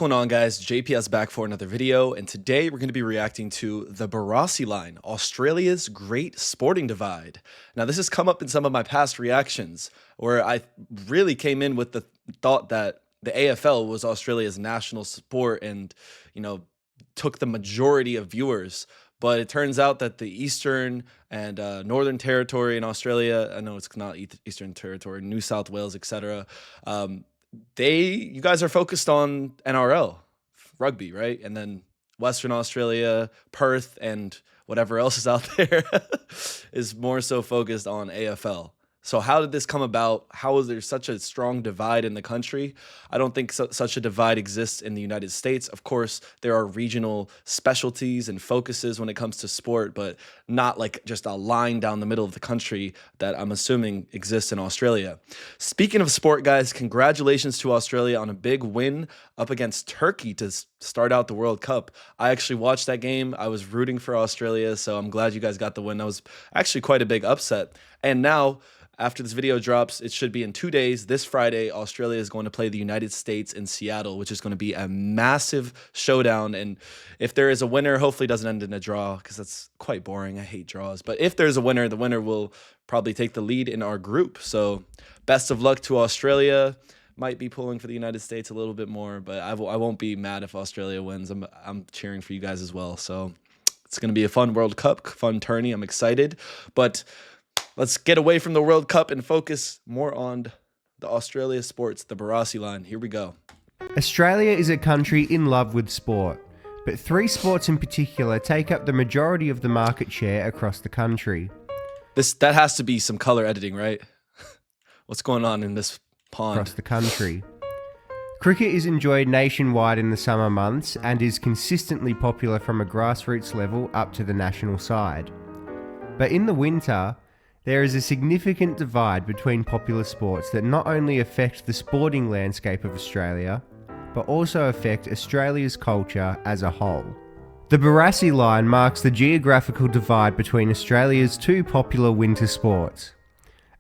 going on, guys? JPS back for another video, and today we're going to be reacting to the Barassi line, Australia's great sporting divide. Now, this has come up in some of my past reactions, where I really came in with the thought that the AFL was Australia's national sport and, took the majority of viewers. But it turns out that the Eastern and Northern Territory in Australia, I know it's not Eastern Territory, New South Wales, etc., you guys are focused on NRL rugby, right? And then Western Australia, Perth, and whatever else is out there is more so focused on AFL. So how did this come about? How is there such a strong divide in the country? I don't think such a divide exists in the United States. Of course, there are regional specialties and focuses when it comes to sport, but not like just a line down the middle of the country that I'm assuming exists in Australia. Speaking of sport, guys, congratulations to Australia on a big win up against Turkey to start out the World Cup. I actually watched that game. I was rooting for Australia, so I'm glad you guys got the win. That was actually quite a big upset. And now, after this video drops, it should be in 2 days. This Friday, Australia is going to play the United States in Seattle, which is going to be a massive showdown. And if there is a winner, hopefully it doesn't end in a draw because that's quite boring. I hate draws. But if there's a winner, the winner will probably take the lead in our group. So best of luck to Australia. Might be pulling for the United States a little bit more, but I won't be mad if Australia wins. I'm cheering for you guys as well. So it's going to be a fun World Cup, fun tourney. I'm excited. But let's get away from the World Cup and focus more on the Australia sports, the Barassi line. Here we go. Australia is a country in love with sport, but three sports in particular take up the majority of the market share across the country. That has to be some color editing, right? What's going on in this pond? Across the country. Cricket is enjoyed nationwide in the summer months and is consistently popular from a grassroots level up to the national side. But in the winter, there is a significant divide between popular sports that not only affect the sporting landscape of Australia, but also affect Australia's culture as a whole. The Barassi line marks the geographical divide between Australia's two popular winter sports: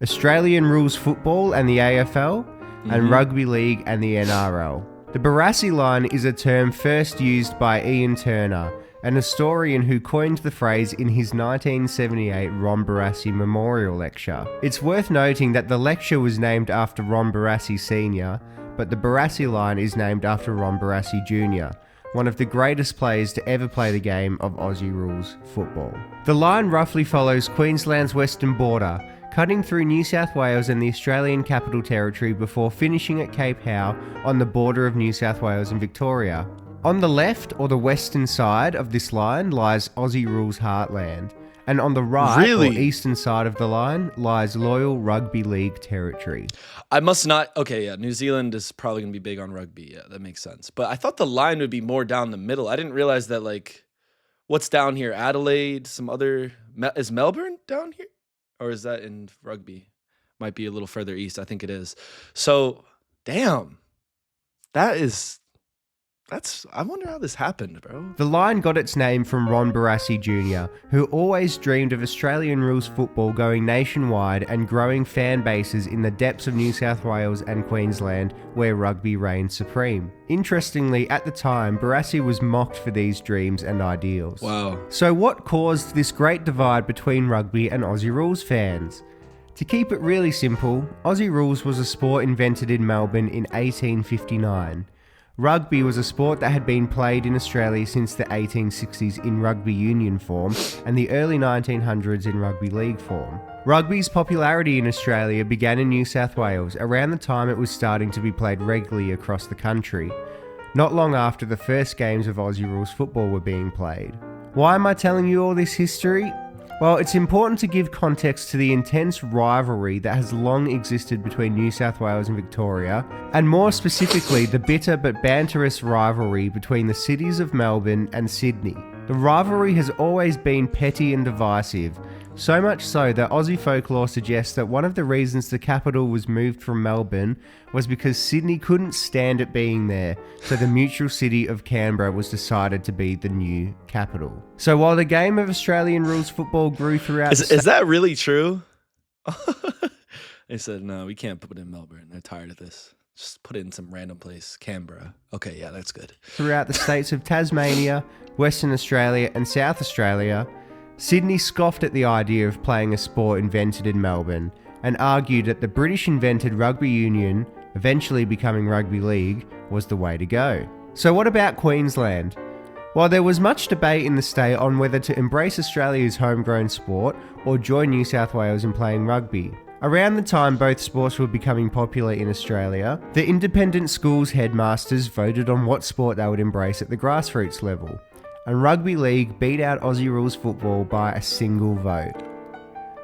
Australian rules football and the AFL, and rugby league and the NRL. The Barassi line is a term first used by Ian Turner, an historian who coined the phrase in his 1978 Ron Barassi Memorial Lecture. It's worth noting that the lecture was named after Ron Barassi Sr., but the Barassi line is named after Ron Barassi Jr., one of the greatest players to ever play the game of Aussie rules football. The line roughly follows Queensland's western border, cutting through New South Wales and the Australian Capital Territory before finishing at Cape Howe on the border of New South Wales and Victoria. On the left, or the western side of this line, lies Aussie Rules Heartland, and on the right, or eastern side of the line, lies loyal Rugby League territory. I must not... Okay, yeah, New Zealand is probably going to be big on rugby. Yeah, that makes sense. But I thought the line would be more down the middle. I didn't realize that, what's down here? Adelaide, some other... Is Melbourne down here? Or is that in rugby? Might be a little further east. I think it is. So, damn. I wonder how this happened, bro. The line got its name from Ron Barassi Jr., who always dreamed of Australian rules football going nationwide and growing fan bases in the depths of New South Wales and Queensland, where rugby reigned supreme. Interestingly, at the time, Barassi was mocked for these dreams and ideals. Wow. So what caused this great divide between rugby and Aussie rules fans? To keep it really simple, Aussie rules was a sport invented in Melbourne in 1859. Rugby was a sport that had been played in Australia since the 1860s in rugby union form and the early 1900s in rugby league form. Rugby's popularity in Australia began in New South Wales around the time it was starting to be played regularly across the country, not long after the first games of Aussie rules football were being played. Why am I telling you all this history? Well, it's important to give context to the intense rivalry that has long existed between New South Wales and Victoria, and more specifically, the bitter but banterous rivalry between the cities of Melbourne and Sydney. The rivalry has always been petty and divisive, so much so that Aussie folklore suggests that one of the reasons the capital was moved from Melbourne was because Sydney couldn't stand it being there, so the neutral city of Canberra was decided to be the new capital. So while the game of Australian rules football grew throughout... Is that really true? They said, no, we can't put it in Melbourne. They're tired of this. Just put it in some random place. Canberra. Okay, yeah, that's good. Throughout the states of Tasmania, Western Australia and South Australia, Sydney scoffed at the idea of playing a sport invented in Melbourne and argued that the British invented rugby union, eventually becoming rugby league, was the way to go. So what about Queensland? While there was much debate in the state on whether to embrace Australia's homegrown sport or join New South Wales in playing rugby, around the time both sports were becoming popular in Australia, the independent schools headmasters voted on what sport they would embrace at the grassroots level, and rugby league beat out Aussie rules football by a single vote.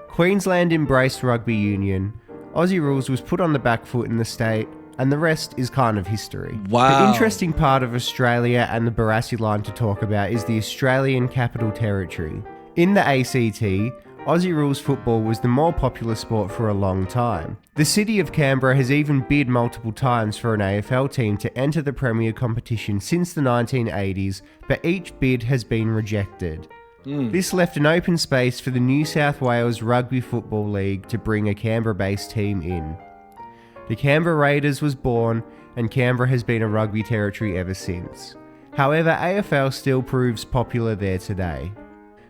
Queensland embraced rugby union, Aussie rules was put on the back foot in the state, and the rest is kind of history. Wow. The interesting part of Australia and the Barassi line to talk about is the Australian Capital Territory. In the ACT, Aussie rules football was the more popular sport for a long time. The city of Canberra has even bid multiple times for an AFL team to enter the premier competition since the 1980s, but each bid has been rejected. This left an open space for the New South Wales Rugby Football League to bring a Canberra-based team in. The Canberra Raiders was born, and Canberra has been a rugby territory ever since. However, AFL still proves popular there today.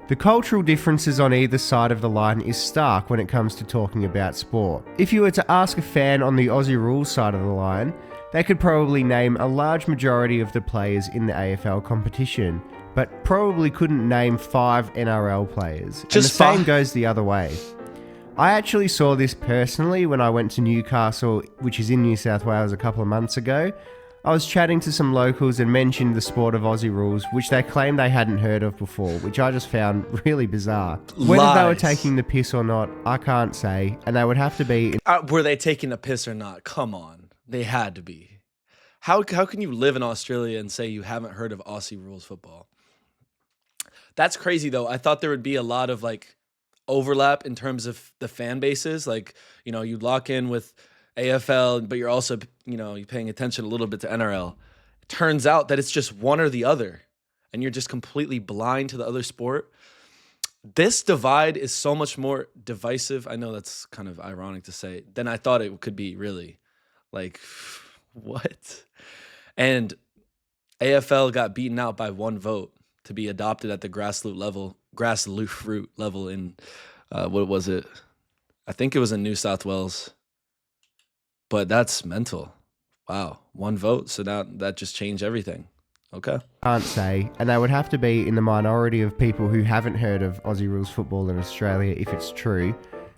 The cultural differences on either side of the line is stark when it comes to talking about sport. If you were to ask a fan on the Aussie rules side of the line, they could probably name a large majority of the players in the AFL competition, but probably couldn't name 5 NRL players. And the same goes the other way. I actually saw this personally when I went to Newcastle, which is in New South Wales, a couple of months ago. I was chatting to some locals and mentioned the sport of Aussie rules, which they claimed they hadn't heard of before, which I just found really bizarre. Whether they were taking the piss or not, I can't say, and they would have to be... Were they taking the piss or not? Come on. They had to be. How can you live in Australia and say you haven't heard of Aussie rules football? That's crazy, though. I thought there would be a lot of, like, overlap in terms of the fan bases. Like, you know, you lock in with AFL, but you're also, you know, you're paying attention a little bit to NRL. It turns out that it's just one or the other, and you're just completely blind to the other sport. This divide is so much more divisive. I know that's kind of ironic to say, than I thought it could be, really. Like, what? And AFL got beaten out by 1 vote to be adopted at the grassroots level in, what was it? I think it was in New South Wales. But that's mental. Wow. 1 vote. So now that just changed everything. Okay. Can't say. And they would have to be in the minority of people who haven't heard of Aussie rules football in Australia if it's true.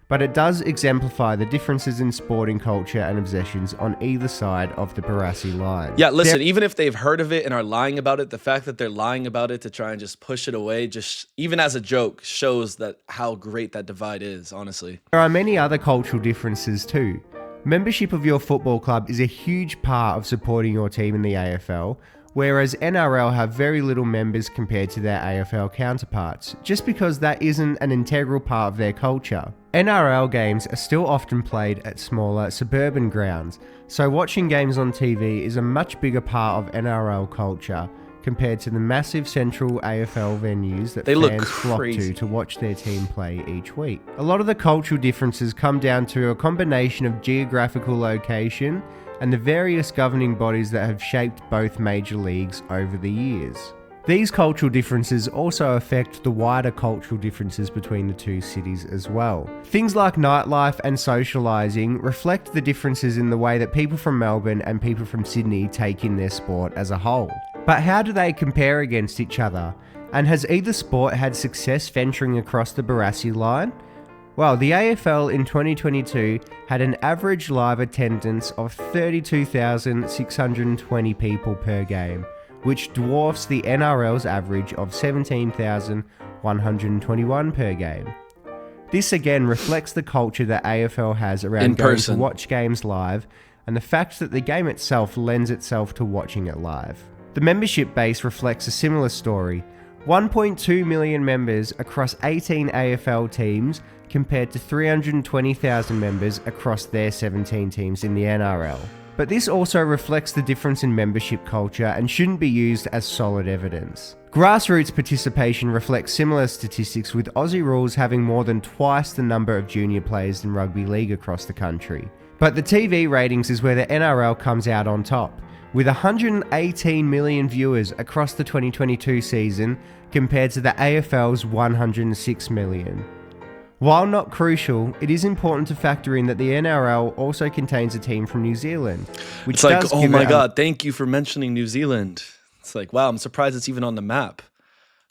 But it does exemplify the differences in sporting culture and obsessions on either side of the Barassi line. Yeah, listen, even if they've heard of it and are lying about it, the fact that they're lying about it to try and just push it away, just even as a joke, shows that how great that divide is, honestly. There are many other cultural differences too. Membership of your football club is a huge part of supporting your team in the AFL, whereas NRL have very little members compared to their AFL counterparts, just because that isn't an integral part of their culture. NRL games are still often played at smaller suburban grounds, so watching games on TV is a much bigger part of NRL culture compared to the massive central AFL venues that fans flock to watch their team play each week. A lot of the cultural differences come down to a combination of geographical location and the various governing bodies that have shaped both major leagues over the years. These cultural differences also affect the wider cultural differences between the two cities as well. Things like nightlife and socialising reflect the differences in the way that people from Melbourne and people from Sydney take in their sport as a whole. But how do they compare against each other? And has either sport had success venturing across the Barassi line? Well, the AFL in 2022 had an average live attendance of 32,620 people per game, which dwarfs the NRL's average of 17,121 per game. This again reflects the culture that AFL has around going to watch games live, and the fact that the game itself lends itself to watching it live. The membership base reflects a similar story. 1.2 million members across 18 AFL teams compared to 320,000 members across their 17 teams in the NRL. But this also reflects the difference in membership culture and shouldn't be used as solid evidence. Grassroots participation reflects similar statistics, with Aussie rules having more than twice the number of junior players than rugby league across the country. But the TV ratings is where the NRL comes out on top, with 118 million viewers across the 2022 season compared to the AFL's 106 million. While not crucial, it is important to factor in that the NRL also contains a team from New Zealand, which It's like, does oh give my it God, thank you for mentioning New Zealand. It's like, wow, I'm surprised it's even on the map.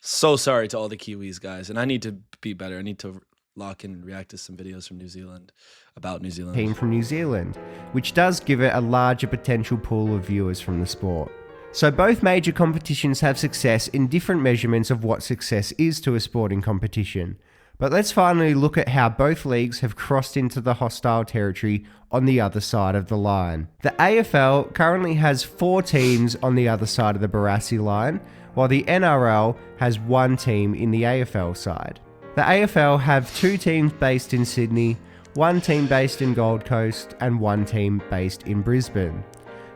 So sorry to all the Kiwis, guys. And I need to be better. I need to lock in and react to some videos from New Zealand about New Zealand. team from New Zealand, which does give it a larger potential pool of viewers from the sport. So both major competitions have success in different measurements of what success is to a sporting competition. But let's finally look at how both leagues have crossed into the hostile territory on the other side of the line. The AFL currently has 4 teams on the other side of the Barassi line, while the NRL has 1 team in the AFL side. The AFL have 2 teams based in Sydney, 1 team based in Gold Coast, and 1 team based in Brisbane.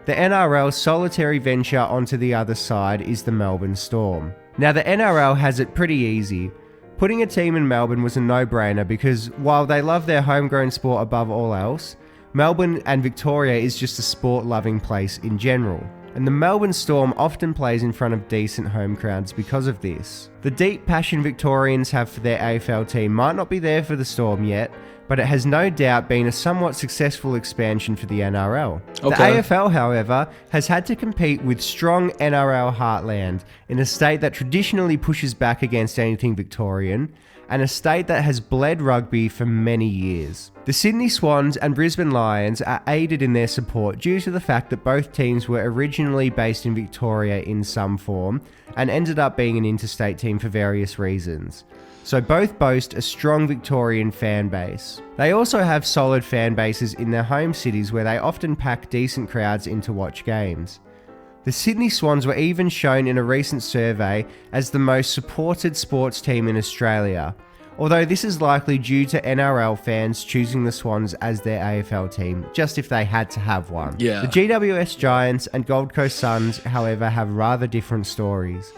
The NRL's solitary venture onto the other side is the Melbourne Storm. Now the NRL has it pretty easy. Putting a team in Melbourne was a no-brainer because while they love their homegrown sport above all else, Melbourne and Victoria is just a sport-loving place in general. And the Melbourne Storm often plays in front of decent home crowds because of this. The deep passion Victorians have for their AFL team might not be there for the Storm yet, but it has no doubt been a somewhat successful expansion for the NRL. Okay. The AFL, however, has had to compete with strong NRL heartland in a state that traditionally pushes back against anything Victorian, and a state that has bled rugby for many years. The Sydney Swans and Brisbane Lions are aided in their support due to the fact that both teams were originally based in Victoria in some form and ended up being an interstate team for various reasons. So both boast a strong Victorian fan base. They also have solid fan bases in their home cities where they often pack decent crowds in to watch games. The Sydney Swans were even shown in a recent survey as the most supported sports team in Australia, although this is likely due to NRL fans choosing the Swans as their AFL team, just if they had to have one. Yeah. The GWS Giants and Gold Coast Suns, however, have rather different stories.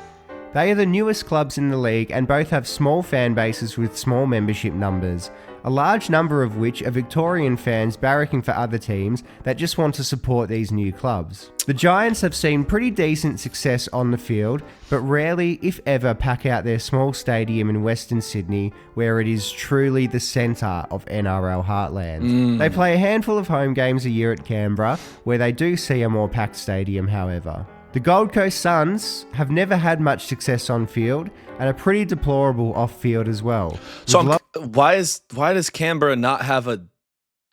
They are the newest clubs in the league and both have small fan bases with small membership numbers, a large number of which are Victorian fans barracking for other teams that just want to support these new clubs. The Giants have seen pretty decent success on the field, but rarely, if ever, pack out their small stadium in Western Sydney, where it is truly the centre of NRL heartland. They play a handful of home games a year at Canberra, where they do see a more packed stadium, however. The Gold Coast Suns have never had much success on field and are pretty deplorable off field as well. So why does Canberra not have a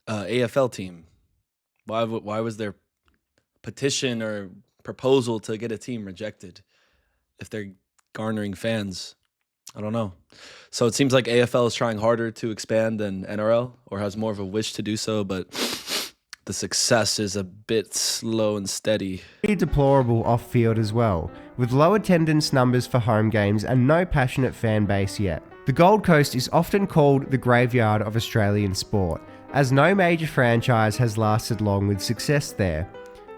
AFL team? Why was their petition or proposal to get a team rejected if they're garnering fans? I don't know. So it seems like AFL is trying harder to expand than NRL, or has more of a wish to do so, but the success is a bit slow and steady. Pretty deplorable off field as well, with low attendance numbers for home games and no passionate fan base yet. The Gold Coast is often called the graveyard of Australian sport, as no major franchise has lasted long with success there.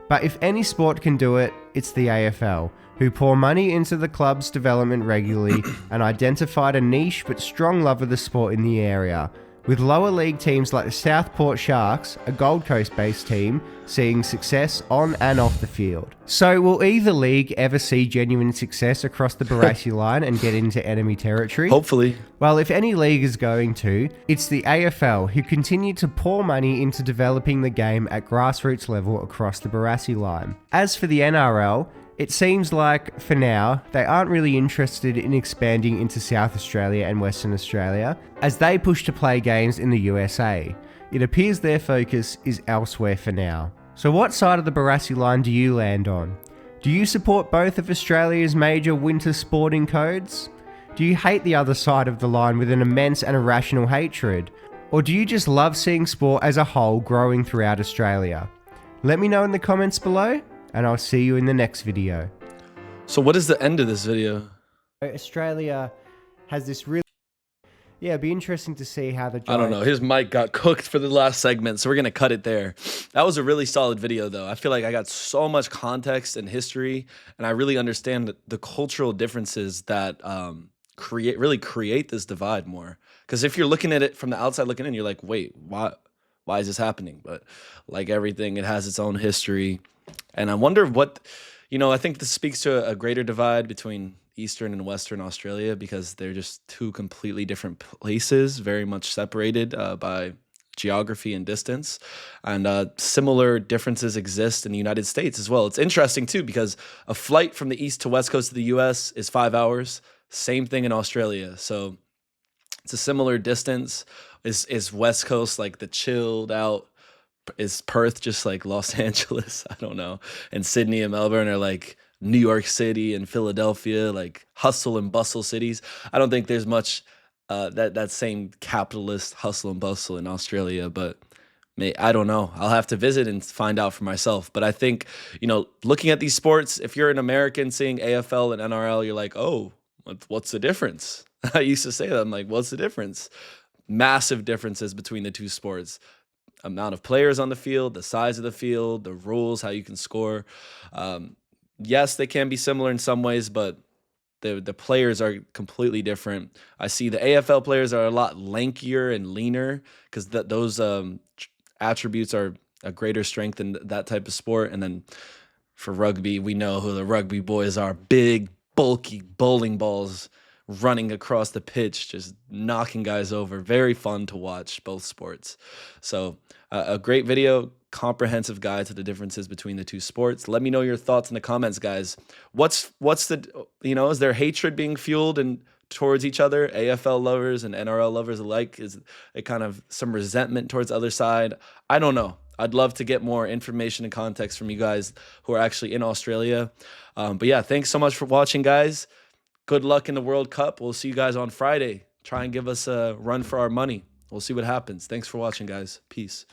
But if any sport can do it, it's the AFL, who pour money into the club's development regularly and identified a niche but strong love of the sport in the area, with lower league teams like the Southport Sharks, a Gold Coast-based team, seeing success on and off the field. So will either league ever see genuine success across the Barassi line and get into enemy territory? Hopefully. Well, if any league is going to, it's the AFL, who continue to pour money into developing the game at grassroots level across the Barassi line. As for the NRL, it seems like, for now, they aren't really interested in expanding into South Australia and Western Australia, as they push to play games in the USA. It appears their focus is elsewhere for now. So what side of the Barassi line do you land on? Do you support both of Australia's major winter sporting codes? Do you hate the other side of the line with an immense and irrational hatred? Or do you just love seeing sport as a whole growing throughout Australia? Let me know in the comments below, and I'll see you in the next video. So what is the end of this video? Australia has this really... Yeah, it'd be interesting to see how the Giants... I don't know. His mic got cooked for the last segment, so we're going to cut it there. That was a really solid video, though. I feel like I got so much context and history, and I really understand the cultural differences that create this divide more. Because if you're looking at it from the outside looking in, you're like, wait, why why is this happening? But like everything, it has its own history. And I wonder what, I think this speaks to a greater divide between Eastern and Western Australia because they're just two completely different places, very much separated by geography and distance. And similar differences exist in the United States as well. It's interesting too because a flight from the East to West Coast of the US is 5 hours. Same thing in Australia. So it's a similar distance. Is West Coast like the chilled out? Is Perth just like Los Angeles? I don't know. And Sydney and Melbourne are like New York City and Philadelphia, like hustle and bustle cities. I don't think there's much that same capitalist hustle and bustle in Australia, but I don't know. I'll have to visit and find out for myself. But I think, looking at these sports, if you're an American seeing AFL and NRL, you're like, oh, what's the difference? I used to say that. I'm like, what's the difference? Massive differences between the two sports. Amount of players on the field, the size of the field, the rules, how you can score. Yes, they can be similar in some ways, but the players are completely different. I see the AFL players are a lot lankier and leaner because those attributes are a greater strength in that type of sport. And then for rugby, we know who the rugby boys are: big, bulky bowling balls running across the pitch, just knocking guys over. Very fun to watch both sports. So a great video, comprehensive guide to the differences between the two sports. Let me know your thoughts in the comments, guys. What's the, is there hatred being fueled and towards each other, AFL lovers and NRL lovers alike? Is it kind of some resentment towards the other side? I don't know. I'd love to get more information and context from you guys who are actually in Australia. But yeah, thanks so much for watching, guys. Good luck in the World Cup. We'll see you guys on Friday. Try and give us a run for our money. We'll see what happens. Thanks for watching, guys. Peace.